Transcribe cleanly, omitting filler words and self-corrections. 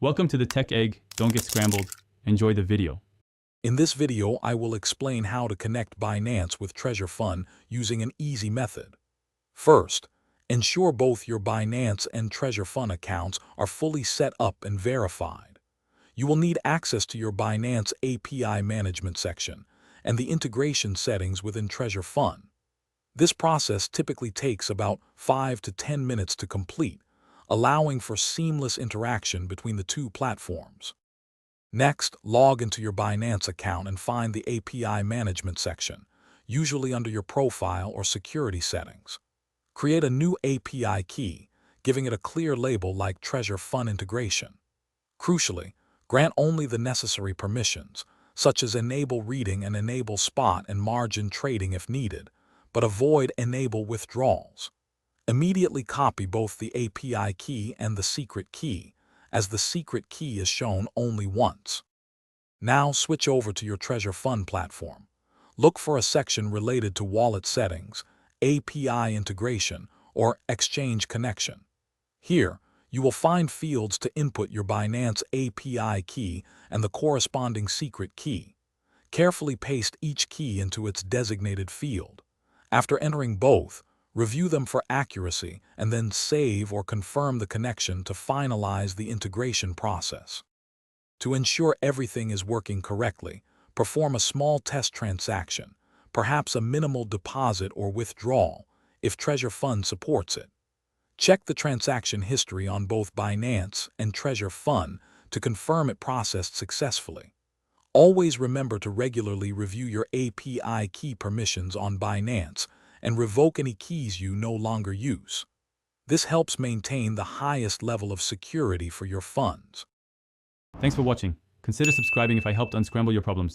Welcome to the Tech Egg. Don't get scrambled. Enjoy the video. In this video, I will explain how to connect Binance with Treasure Fun using an easy method. First, ensure both your Binance and Treasure Fun accounts are fully set up and verified. You will need access to your Binance API management section and the integration settings within Treasure Fun. This process typically takes about 5 to 10 minutes to complete, allowing for seamless interaction between the two platforms. Next, log into your Binance account and find the API management section, usually under your profile or security settings. Create a new API key, giving it a clear label like Treasure Fun Integration. Crucially, grant only the necessary permissions, such as enable reading and enable spot and margin trading if needed, but avoid enable withdrawals. Immediately copy both the API key and the secret key, as the secret key is shown only once. Now switch over to your Treasure Fun platform. Look for a section related to wallet settings, API integration, or exchange connection. Here, you will find fields to input your Binance API key and the corresponding secret key. Carefully paste each key into its designated field. After entering both, review them for accuracy and then save or confirm the connection to finalize the integration process. To ensure everything is working correctly, perform a small test transaction, perhaps a minimal deposit or withdrawal, if Treasure Fun supports it. Check the transaction history on both Binance and Treasure Fun to confirm it processed successfully. Always remember to regularly review your API key permissions on Binance and revoke any keys you no longer use. This helps maintain the highest level of security for your funds. Thanks for watching. Consider subscribing if I helped unscramble your problems.